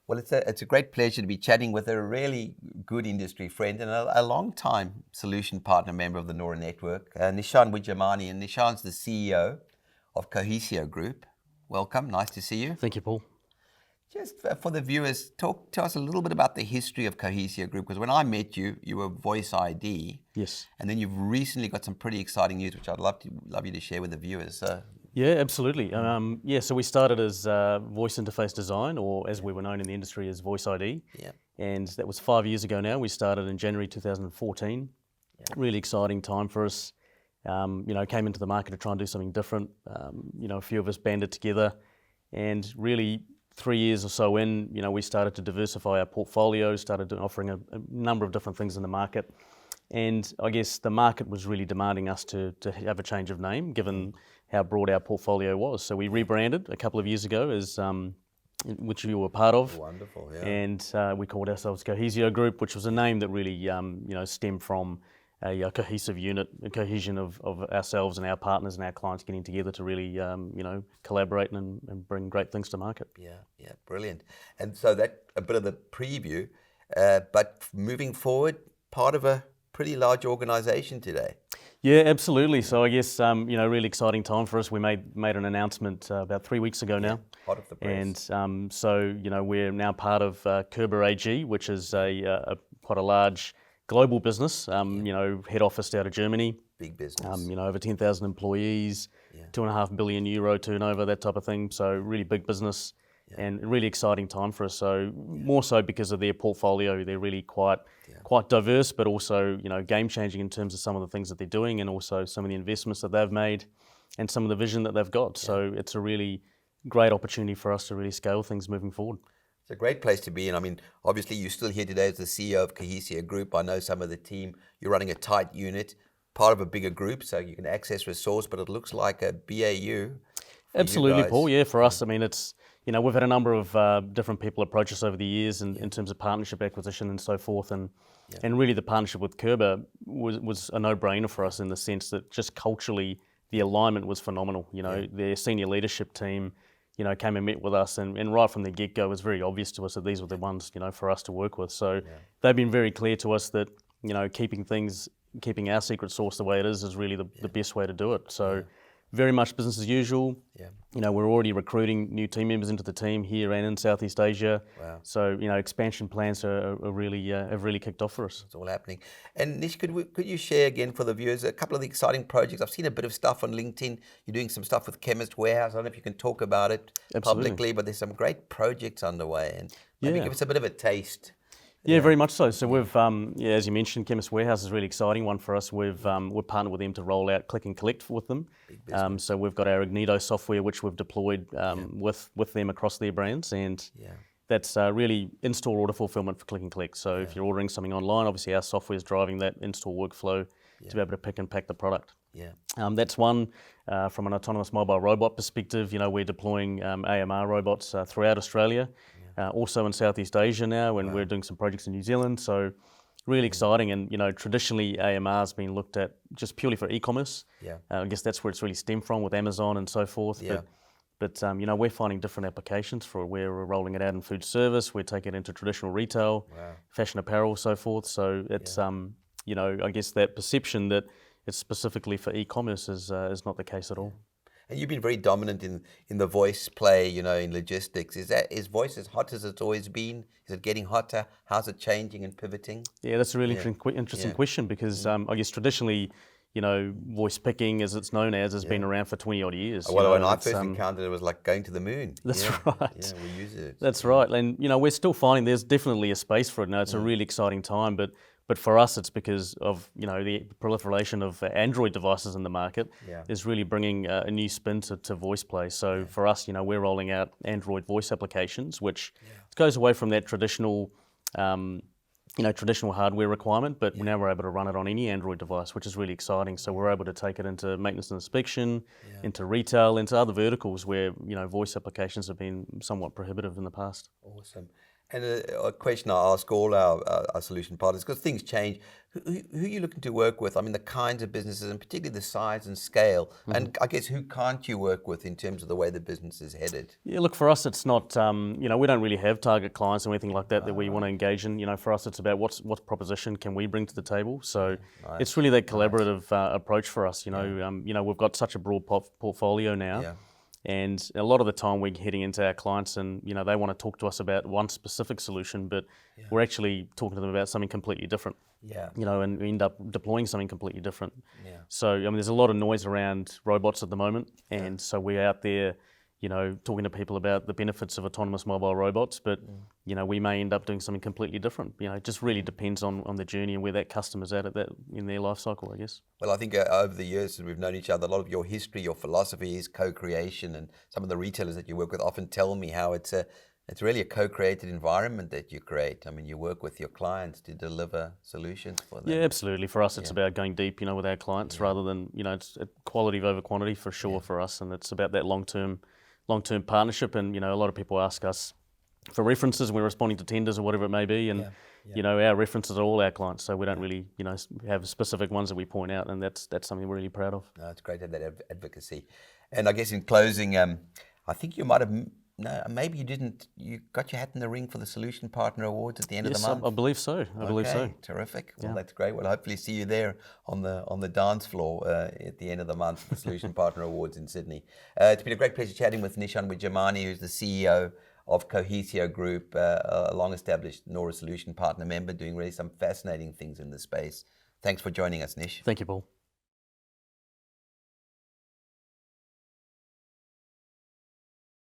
Well, it's a great pleasure to be chatting with a really good industry friend and a long-time solution partner member of the NORA Network, Nishan and Nishan's the CEO of Cohesio Group. Welcome, nice to see you. Thank you, Paul. Just for the viewers, talk to us a little bit about the history of Cohesio Group, because when I met you, you were Voice ID. Yes. And then you've recently got some pretty exciting news, which I'd love you to share with the viewers. Yeah, absolutely. So we started as voice interface design, or as we were known in the industry as Voice ID. Yeah. And that was 5 years ago now. We started in January 2014. Yeah. Really exciting time for us. Came into the market to try and do something different. A few of us banded together, and really 3 years or so in, we started to diversify our portfolio, started offering a number of different things in the market. And I guess the market was really demanding us to have a change of name, given how broad our portfolio was. So we rebranded a couple of years ago, as which you were part of. Wonderful, yeah. And we called ourselves Cohesio Group, which was a name that really stemmed from a cohesive unit, a cohesion of ourselves and our partners and our clients getting together to really collaborate and bring great things to market. Yeah, brilliant. And so that a bit of the preview, but moving forward, part of a pretty large organization today. Yeah, absolutely. So I guess really exciting time for us. We made an announcement about 3 weeks ago now. Hot off the press. And we're now part of Körber AG, which is a quite a large global business. Head office out of Germany. Big business. Over 10,000 employees, €2.5 billion turnover, that type of thing. So really big business. Yeah. And a really exciting time for us. So more so because of their portfolio, they're really quite diverse, but also game changing in terms of some of the things that they're doing, and also some of the investments that they've made, and some of the vision that they've got. Yeah. So it's a really great opportunity for us to really scale things moving forward. It's a great place to be in. I mean, obviously you're still here today as the CEO of Cohesio Group. I know some of the team. You're running a tight unit, part of a bigger group, so you can access resource. But it looks like a BAU. Absolutely, Paul. Yeah, for us, I mean, it's. We've had a number of different people approach us over the years in terms of partnership acquisition and so forth, and really the partnership with Körber was a no-brainer for us in the sense that just culturally the alignment was phenomenal. Their senior leadership team, came and met with us, and right from the get-go it was very obvious to us that these were the ones, for us to work with. So they've been very clear to us that, keeping our secret sauce the way it is really the best way to do it. So. Very much business as usual. Yeah. We're already recruiting new team members into the team here and in Southeast Asia. Wow. So, expansion plans are really have really kicked off for us. It's all happening. And Nish, could you share again for the viewers a couple of the exciting projects? I've seen a bit of stuff on LinkedIn. You're doing some stuff with Chemist Warehouse. I don't know if you can talk about it publicly, but there's some great projects underway. And maybe give us a bit of a taste. Yeah, very much so. So we've, as you mentioned, Chemist Warehouse is a really exciting one for us. We've partnered with them to roll out Click and Collect with them. So we've got our Ignito software, which we've deployed with them across their brands, and that's really in-store order fulfillment for Click and Collect. So if you're ordering something online, obviously our software is driving that in-store workflow to be able to pick and pack the product. Yeah. That's one. From an autonomous mobile robot perspective, we're deploying AMR robots throughout Australia. Also in Southeast Asia now, and we're doing some projects in New Zealand. So really exciting. And traditionally AMR has been looked at just purely for e-commerce. Yeah. I guess that's where it's really stemmed from with Amazon and so forth. Yeah. But we're finding different applications for where we're rolling it out in food service. We're taking it into traditional retail, fashion apparel, so forth. So it's I guess that perception that it's specifically for e-commerce is not the case at all. And you've been very dominant in the voice play, in logistics. Is voice as hot as it's always been? Is it getting hotter? How's it changing and pivoting? Yeah, that's a really interesting question, because I guess traditionally, voice picking, as it's known as, has been around for 20 odd years. Well, when I first encountered it, was like going to the moon. That's right. Yeah, we use it. That's right. And we're still finding there's definitely a space for it now. It's a really exciting time, but for us, it's because of the proliferation of Android devices in the market is really bringing a new spin to voice play. So for us, we're rolling out Android voice applications, which goes away from that traditional, traditional hardware requirement, but now we're able to run it on any Android device, which is really exciting. So we're able to take it into maintenance and inspection, into retail, into other verticals where voice applications have been somewhat prohibitive in the past. Awesome. And a question I ask all our solution partners, because things change, who are you looking to work with? I mean, the kinds of businesses, and particularly the size and scale, and I guess who can't you work with in terms of the way the business is headed? Yeah, look, for us, it's not, we don't really have target clients or anything like that we want to engage in. For us, it's about what proposition can we bring to the table. So it's really that collaborative approach for us. We've got such a broad portfolio now. Yeah. And a lot of the time we're heading into our clients and, they want to talk to us about one specific solution, but we're actually talking to them about something completely different. Yeah. And we end up deploying something completely different. Yeah. So, there's a lot of noise around robots at the moment. And so we're out there, talking to people about the benefits of autonomous mobile robots, but, we may end up doing something completely different. It just really depends on the journey and where that customer's at that in their life cycle, I guess. Well, I think over the years since we've known each other, a lot of your history, your philosophy is co-creation, and some of the retailers that you work with often tell me how it's really a co-created environment that you create. I mean, you work with your clients to deliver solutions for them. Yeah, absolutely. For us, it's about going deep, with our clients rather than, it's quality over quantity for sure for us, and it's about that long-term partnership. And a lot of people ask us for references when we're responding to tenders or whatever it may be, and our references are all our clients, so we don't really have specific ones that we point out, and that's something we're really proud of. No, it's great to have that advocacy. And I guess in closing, I think you might have. No, maybe you didn't. You got your hat in the ring for the Solution Partner Awards at the end of the month. I believe so. I believe so. Terrific. Well, that's great. We'll hopefully see you there on the dance floor at the end of the month, the Solution Partner Awards in Sydney. It's been a great pleasure chatting with Nishan Wijamani, who's the CEO of Cohesio Group, a long-established NORA Solution Partner member, doing really some fascinating things in this space. Thanks for joining us, Nish. Thank you, Paul.